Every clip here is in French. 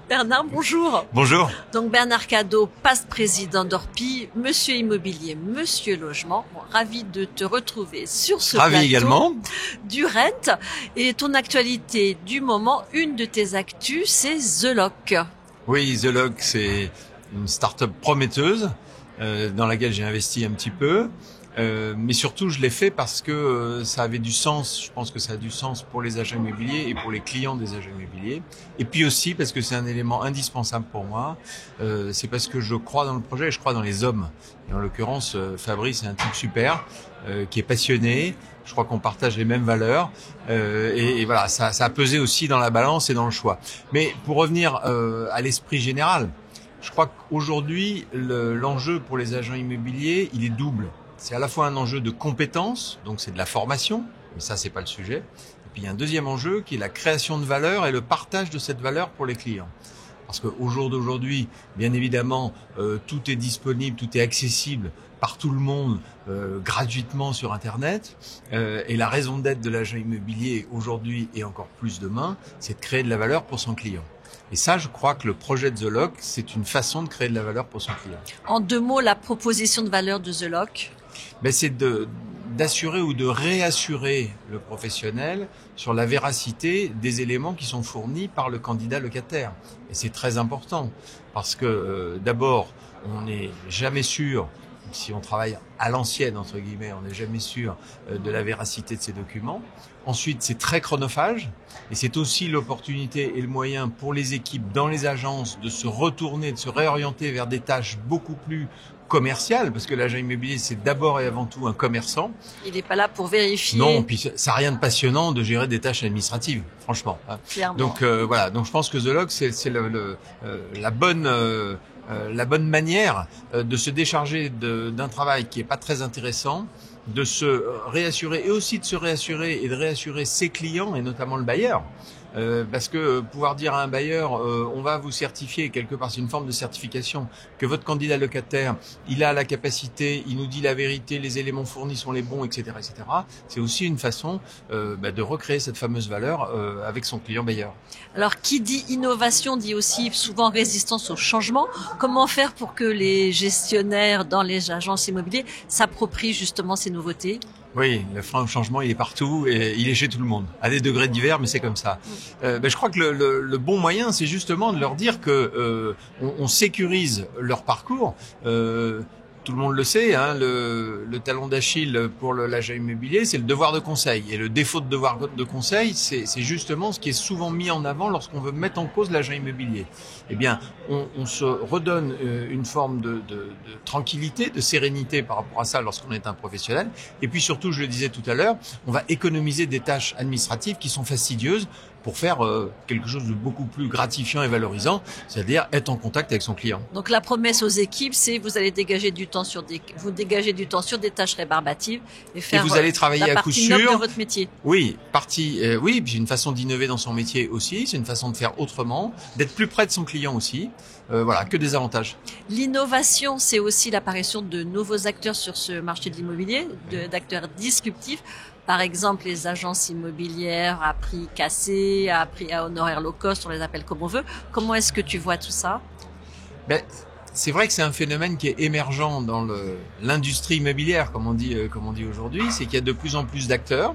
Bernard, bonjour. Bonjour. Donc Bernard Cadot, past président d'Orpi, monsieur immobilier, monsieur logement. Bon, ravi de te retrouver sur ce Ravi plateau également. du RENT. Et ton actualité du moment, une de tes actus, c'est The Lock. Oui, The Lock, c'est une start-up prometteuse dans laquelle j'ai investi un petit peu. Mais surtout, je l'ai fait parce que ça avait du sens. Je pense que ça a du sens pour les agents immobiliers et pour les clients des agents immobiliers. Et puis aussi parce que c'est un élément indispensable pour moi. C'est parce que je crois dans le projet et je crois dans les hommes. Et en l'occurrence, Fabrice est un type super, qui est passionné. Je crois qu'on partage les mêmes valeurs. Et voilà, ça a pesé aussi dans la balance et dans le choix. Mais pour revenir à l'esprit général, je crois qu'aujourd'hui, l'enjeu pour les agents immobiliers, il est double. C'est à la fois un enjeu de compétences, donc c'est de la formation, mais ça c'est pas le sujet. Et puis il y a un deuxième enjeu qui est la création de valeur et le partage de cette valeur pour les clients. Parce qu'au jour d'aujourd'hui, bien évidemment, tout est disponible, tout est accessible par tout le monde gratuitement sur Internet. Et la raison d'être de l'agent immobilier aujourd'hui et encore plus demain, c'est de créer de la valeur pour son client. Et ça, je crois que le projet de The Lock, c'est une façon de créer de la valeur pour son client. En deux mots, la proposition de valeur de The Lock. C'est d'assurer ou de réassurer le professionnel sur la véracité des éléments qui sont fournis par le candidat locataire. Et c'est très important parce que d'abord, on n'est jamais sûr, si on travaille à l'ancienne, entre guillemets, on n'est jamais sûr de la véracité de ces documents. Ensuite, c'est très chronophage et c'est aussi l'opportunité et le moyen pour les équipes dans les agences de se retourner, de se réorienter vers des tâches beaucoup plus commerciales, parce que l'agent immobilier, c'est d'abord et avant tout un commerçant. Il n'est pas là pour vérifier. Non, puis ça n'a rien de passionnant de gérer des tâches administratives, franchement. Clairement. Donc voilà, donc je pense que The Lock, c'est la bonne manière de se décharger d'un travail qui est pas très intéressant, de se réassurer et aussi de se réassurer et de réassurer ses clients et notamment le bailleur. Parce que pouvoir dire à un bailleur, on va vous certifier, quelque part c'est une forme de certification, que votre candidat locataire, il a la capacité, il nous dit la vérité, les éléments fournis sont les bons, etc., etc. C'est aussi une façon de recréer cette fameuse valeur avec son client bailleur. Alors, qui dit innovation dit aussi souvent résistance au changement. Comment faire pour que les gestionnaires dans les agences immobilières s'approprient justement ces nouveautés ? Oui, le frein au changement, il est partout et il est chez tout le monde, à des degrés divers, mais c'est comme ça. Je crois que le bon moyen, c'est justement de leur dire que on sécurise leur parcours. Tout le monde le sait, hein, le talon d'Achille pour l'agent immobilier, c'est le devoir de conseil. Et le défaut de devoir de conseil, c'est justement ce qui est souvent mis en avant lorsqu'on veut mettre en cause l'agent immobilier. Eh bien, on se redonne une forme de tranquillité, de sérénité par rapport à ça lorsqu'on est un professionnel. Et puis surtout, je le disais tout à l'heure, on va économiser des tâches administratives qui sont fastidieuses pour faire quelque chose de beaucoup plus gratifiant et valorisant, c'est-à-dire être en contact avec son client. Donc la promesse aux équipes, c'est vous allez dégager du temps sur des tâches rébarbatives et faire et vous allez travailler la à coup partie noble sûr de votre métier. Oui, oui, puis une façon d'innover dans son métier aussi, c'est une façon de faire autrement, d'être plus près de son client aussi. Voilà, que des avantages. L'innovation, c'est aussi l'apparition de nouveaux acteurs sur ce marché de l'immobilier, d'acteurs disruptifs. Par exemple, les agences immobilières à prix cassé, à prix à honoraires low cost, on les appelle comme on veut. Comment est-ce que tu vois tout ça ? C'est vrai que c'est un phénomène qui est émergent dans l'industrie immobilière, comme on dit aujourd'hui, c'est qu'il y a de plus en plus d'acteurs.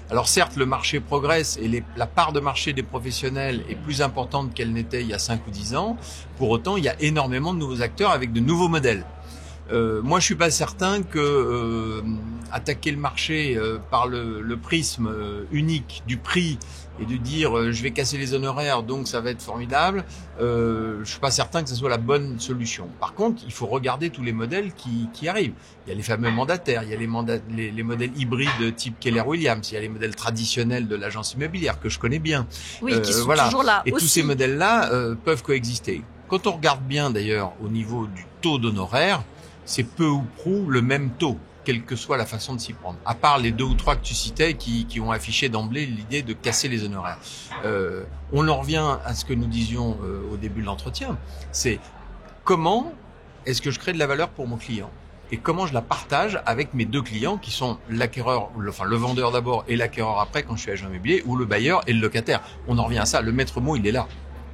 Alors certes, le marché progresse et la part de marché des professionnels est plus importante qu'elle n'était il y a 5 ou 10 ans. Pour autant, il y a énormément de nouveaux acteurs avec de nouveaux modèles. Moi, je suis pas certain que attaquer le marché par le prisme unique du prix et de dire je vais casser les honoraires, donc ça va être formidable. Je suis pas certain que ce soit la bonne solution. Par contre, il faut regarder tous les modèles qui arrivent. Il y a les fameux mandataires, il y a les modèles hybrides type Keller Williams, il y a les modèles traditionnels de l'agence immobilière que je connais bien. Oui, qui sont toujours là. Et aussi. tous ces modèles-là peuvent coexister. Quand on regarde bien d'ailleurs au niveau du taux d'honoraires, c'est peu ou prou le même taux, quelle que soit la façon de s'y prendre. À part les 2 ou 3 que tu citais qui ont affiché d'emblée l'idée de casser les honoraires. On en revient à ce que nous disions au début de l'entretien. C'est comment est-ce que je crée de la valeur pour mon client et comment je la partage avec mes 2 clients qui sont l'acquéreur, enfin le vendeur d'abord et l'acquéreur après quand je suis agent immobilier, ou le bailleur et le locataire. On en revient à ça. Le maître mot, il est là.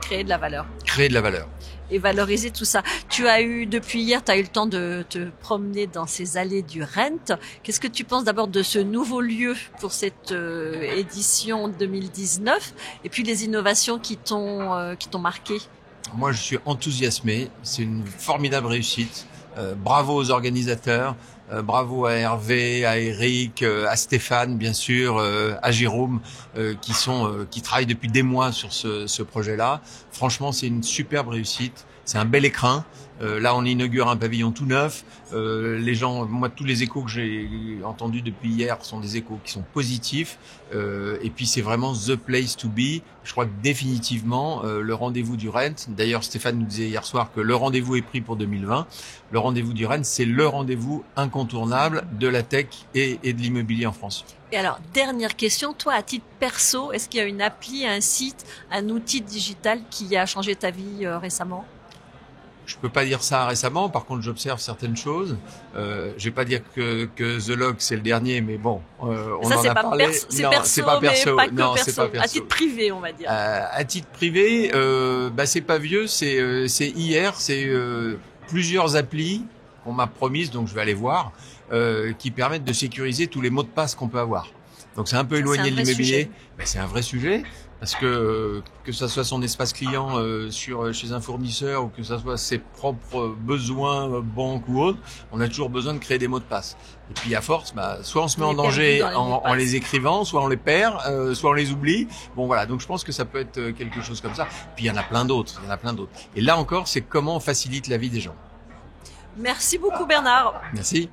créer de la valeur. Créer de la valeur. Et valoriser tout ça. Depuis hier, tu as eu le temps de te promener dans ces allées du Rent. Qu'est-ce que tu penses d'abord de ce nouveau lieu pour cette édition 2019 et puis les innovations qui t'ont marqué? Moi, je suis enthousiasmé. C'est une formidable réussite. Bravo aux organisateurs. Bravo à Hervé, à Eric, à Stéphane, bien sûr, à Jérôme, qui travaillent depuis des mois sur ce projet-là. Franchement, c'est une superbe réussite. C'est un bel écrin. Là, on inaugure un pavillon tout neuf. Les gens, moi, tous les échos que j'ai entendus depuis hier sont des échos qui sont positifs. Et puis, c'est vraiment the place to be. Je crois que définitivement, le rendez-vous du Rent. D'ailleurs, Stéphane nous disait hier soir que le rendez-vous est pris pour 2020. Le rendez-vous du Rent, c'est le rendez-vous incontournable de la tech et de l'immobilier en France. Et alors, dernière question, toi, à titre perso, est-ce qu'il y a une appli, un site, un outil digital qui a changé ta vie récemment? Je peux pas dire ça récemment. Par contre, j'observe certaines choses. Je vais pas dire que The Log c'est le dernier, mais bon, on ça, en a parlé. C'est perso, mais pas que perso. À titre privé, on va dire. À titre privé, c'est pas vieux. C'est hier. C'est plusieurs applis qu'on m'a promises, donc je vais aller voir, qui permettent de sécuriser tous les mots de passe qu'on peut avoir. Donc c'est un peu éloigné de l'immobilier. C'est un vrai sujet. Parce que ça soit son espace client chez un fournisseur ou que ça soit ses propres besoins, banque ou autre, on a toujours besoin de créer des mots de passe. Et puis à force, soit on se met en danger en les écrivant, soit on les perd, soit on les oublie. Bon voilà, donc je pense que ça peut être quelque chose comme ça. Puis il y en a plein d'autres, Et là encore, c'est comment on facilite la vie des gens. Merci beaucoup Bernard. Merci.